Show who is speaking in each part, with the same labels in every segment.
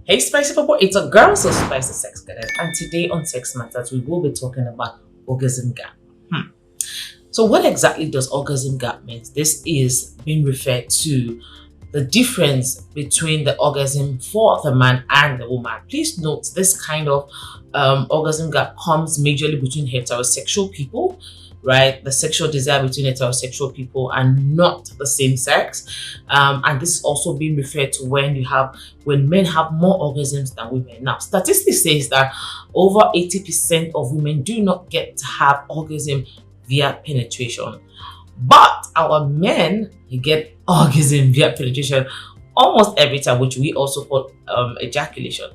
Speaker 1: Hey Spicy People, it's a girl, so Spicy Sex Goddess, and today on Sex Matters, we will be talking about orgasm gap. So what exactly does orgasm gap mean? This is being referred to the difference between the orgasm for the man and the woman. Please note this kind of orgasm gap comes majorly between heterosexual people, right? The sexual desire between heterosexual people and not the same sex. And this is also being referred to when men have more orgasms than women. Now, statistics says that over 80% of women do not get to have orgasm via penetration. But our men get orgasm via penetration almost every time, which we also call ejaculation.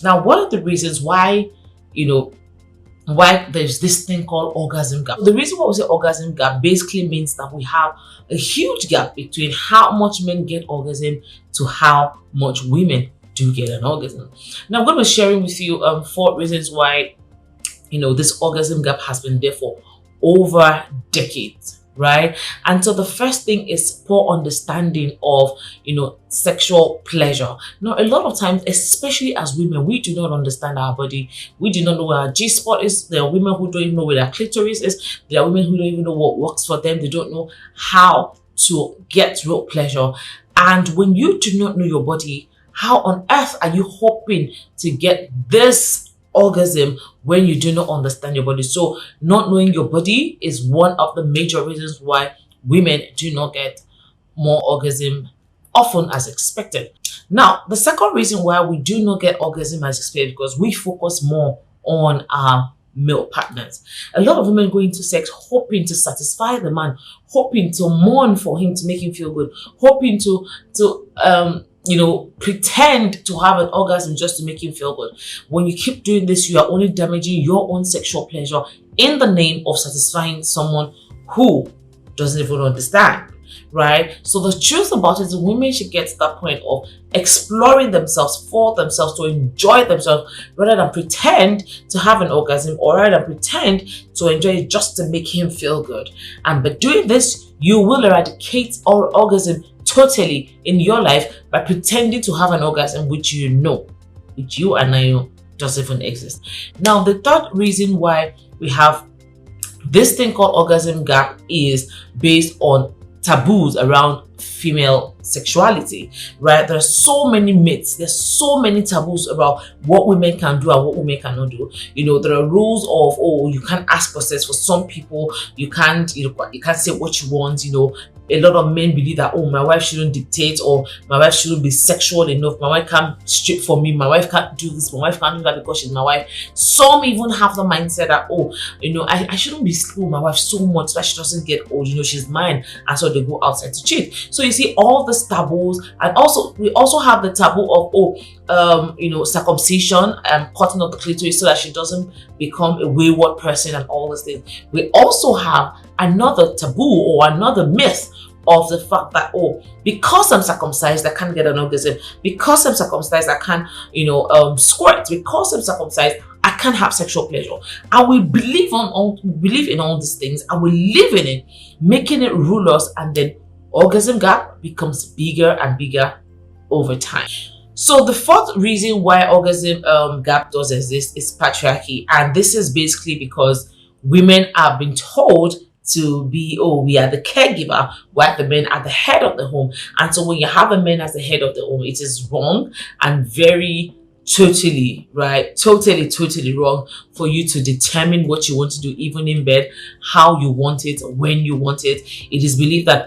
Speaker 1: Now, one of the reasons why there's this thing called orgasm gap. The reason why we say orgasm gap basically means that we have a huge gap between how much men get orgasm to how much women do get an orgasm. Now I'm going to be sharing with you 4 reasons why this orgasm gap has been there for over decades. Right? And so the first thing is poor understanding of, sexual pleasure. Now, a lot of times, especially as women, we do not understand our body. We do not know where our G-spot is. There are women who don't even know where their clitoris is. There are women who don't even know what works for them. They don't know how to get real pleasure. And when you do not know your body, how on earth are you hoping to get this orgasm when you do not understand your body? So not knowing your body is one of the major reasons why women do not get more orgasm often as expected. Now, the second reason why we do not get orgasm as expected because we focus more on our male partners. A lot of women go into sex hoping to satisfy the man, hoping to mourn for him to make him feel good, hoping to pretend to have an orgasm just to make him feel good. When you keep doing this, you are only damaging your own sexual pleasure in the name of satisfying someone who doesn't even understand, right? So the truth about it is women should get to that point of exploring themselves for themselves to enjoy themselves rather than pretend to have an orgasm or rather than pretend to enjoy it just to make him feel good. And by doing this, you will eradicate orgasm totally in your life by pretending to have an orgasm which you and I know doesn't even exist. Now, the third reason why we have this thing called orgasm gap is based on taboos around female sexuality, right? There are so many myths, there's so many taboos about what women can do and what women cannot do. There are rules of, you can't ask for sex. For some people, you can't say what you want. A lot of men believe that, my wife shouldn't dictate, or my wife shouldn't be sexual enough, my wife can't strip for me, my wife can't do this, my wife can't do that because she's my wife. Some even have the mindset that, I shouldn't be sleeping with my wife so much that she doesn't get old, she's mine, and so they go outside to cheat. So you see all these taboos, and we also have the taboo of circumcision and cutting off the clitoris so that she doesn't become a wayward person and all these things. We also have another taboo or another myth of the fact that, because I'm circumcised, I can't get an orgasm. Because I'm circumcised, I can't, squirt. Because I'm circumcised, I can't have sexual pleasure. And we believe in all these things, and we live in it, making it rule us, and then orgasm gap becomes bigger and bigger over time. So the fourth reason why orgasm gap does exist is patriarchy, and this is basically because women are being told to be, we are the caregiver, while the men are the head of the home. And so when you have a man as the head of the home, it is wrong and totally wrong for you to determine what you want to do, even in bed, how you want it, when you want it. It is believed that,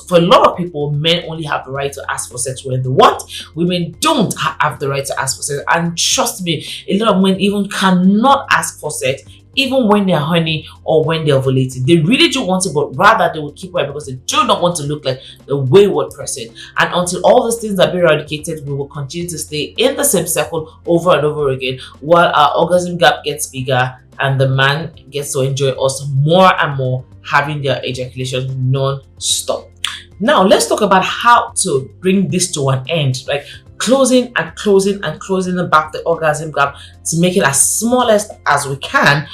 Speaker 1: for a lot of people, men only have the right to ask for sex when they want. Women don't have the right to ask for sex. And trust me, a lot of men even cannot ask for sex even when they're horny or when they're ovulating. They really do want it, but rather they will keep quiet because they do not want to look like the wayward person. And until all these things are being eradicated, we will continue to stay in the same circle over and over again, while our orgasm gap gets bigger and the man gets to enjoy us more and more, having their ejaculation non-stop. Now, let's talk about how to bring this to an end, like closing and closing and closing back the orgasm gap to make it as smallest as we can,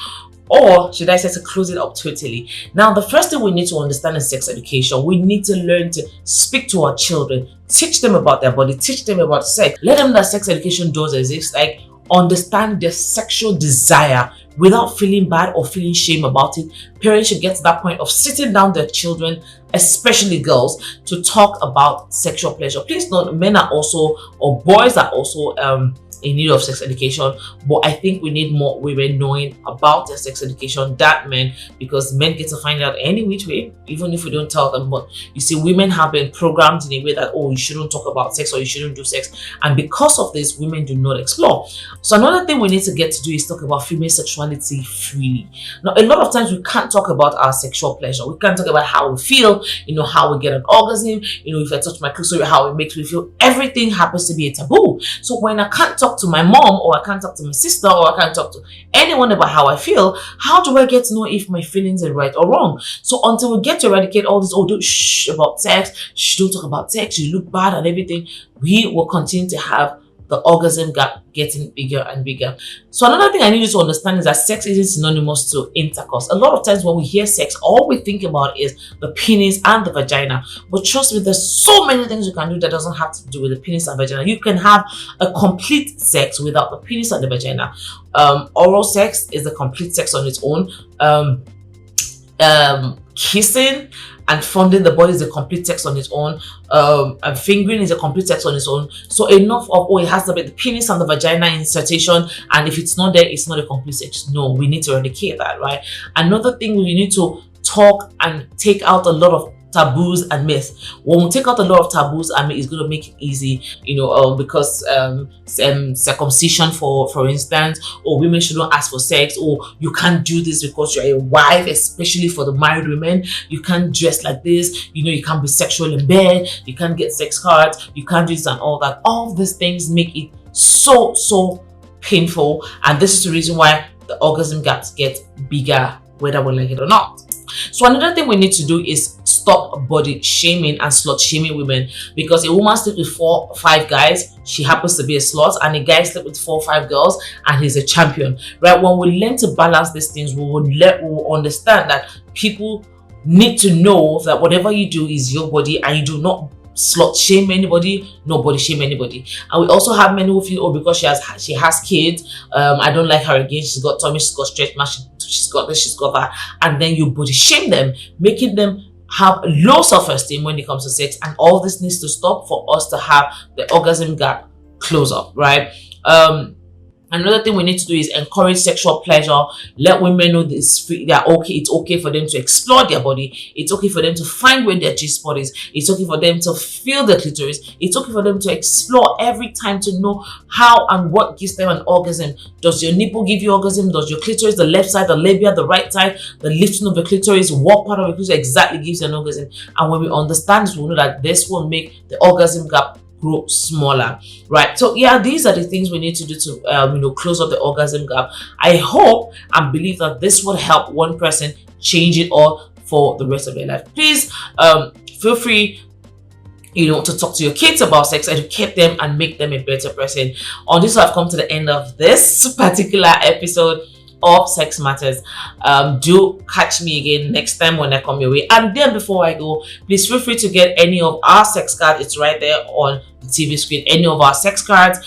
Speaker 1: Or should I say to close it up totally? Now, the first thing we need to understand in sex education, we need to learn to speak to our children, teach them about their body, teach them about sex. Let them know that sex education does exist, like understand their sexual desire without feeling bad or feeling shame about it. Parents should get to that point of sitting down their children, especially girls, to talk about sexual pleasure. Please note, men are also, or boys are also in need of sex education, but I think we need more women knowing about their sex education than men, because men get to find out any which way, even if we don't tell them. But you see, women have been programmed in a way that, oh, you shouldn't talk about sex or you shouldn't do sex, and because of this, women do not explore. So another thing we need to get to do is talk about female sexuality freely. Now, a lot of times we can't talk about our sexual pleasure. We can't talk about how we feel, how we get an orgasm, if I touch my clitoris, how it makes me feel. Everything happens to be a taboo. So when I can't talk to my mom, or I can't talk to my sister, or I can't talk to anyone about how I feel, how do I get to know if my feelings are right or wrong? So until we get to eradicate all this, oh, don't shh about sex, shh, don't talk about sex, you look bad and everything, we will continue to have the orgasm gap getting bigger and bigger. So another thing I need you to understand is that sex isn't synonymous to intercourse. A lot of times when we hear sex, all we think about is the penis and the vagina. But trust me, there's so many things you can do that doesn't have to do with the penis and vagina. You can have a complete sex without the penis and the vagina. Oral sex is a complete sex on its own. Kissing and fondling the body is a complete sex on its own. And fingering is a complete sex on its own. So enough of, oh, it has to be the penis and the vagina insertion, and if it's not there, it's not a complete sex. No, we need to eradicate that, right? Another thing, we need to talk and take out a lot of taboos and myths. When we take out a lot of taboos and myths, it's going to make it easy, because circumcision, for instance, or women shouldn't ask for sex, or you can't do this because you're a wife, especially for the married women. You can't dress like this, you can't be sexual in bed, you can't get sex cards, you can't do this and all that. All these things make it so painful, and this is the reason why the orgasm gaps get bigger, whether we like it or not. So another thing we need to do is stop body shaming and slut shaming women, because a woman sleeps with 4 or 5 guys, she happens to be a slut, and a guy sleeps with 4 or 5 girls and he's a champion, right? When we learn to balance these things, we will understand that people need to know that whatever you do is your body, and you do not slut shame anybody, nobody shame anybody. And we also have men who feel, oh, because she has kids, I don't like her again, she's got tummy, she's got stretch mark, she's got this, she's got that, and then you body shame them, making them have low self-esteem when it comes to sex. And all this needs to stop for us to have the orgasm gap close up, right? Another thing we need to do is encourage sexual pleasure. Let women know this, they're okay. It's okay for them to explore their body. It's okay for them to find where their G-spot is. It's okay for them to feel the clitoris. It's okay for them to explore every time, to know how and what gives them an orgasm. Does your nipple give you orgasm? Does your clitoris, the left side, the labia, the right side, the lifting of the clitoris, what part of the clitoris exactly gives you an orgasm? And when we understand this, we know that this will make the orgasm gap grow smaller, right? So yeah, these are the things we need to do to close up the orgasm gap. I hope and believe that this will help one person change it all for the rest of their life. Please feel free to talk to your kids about sex, educate them, and make them a better person. On this, I've come to the end of this particular episode of Sex Matters. Do catch me again next time when I come your way. And then before I go, please feel free to get any of our sex cards. It's right there on the TV screen. Any of our sex cards,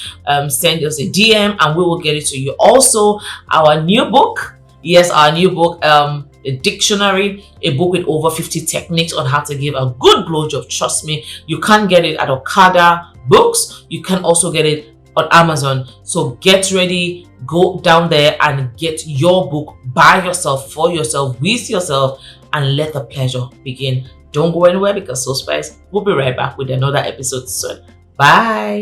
Speaker 1: send us a DM and we will get it to you. Also, our new book, a dictionary, a book with over 50 techniques on how to give a good blowjob. Trust me, you can get it at Okada Books. You can also get it on Amazon. So get ready, go down there and get your book by yourself, for yourself, with yourself, and let the pleasure begin. Don't go anywhere, because So Spice will be right back with another episode soon. Bye.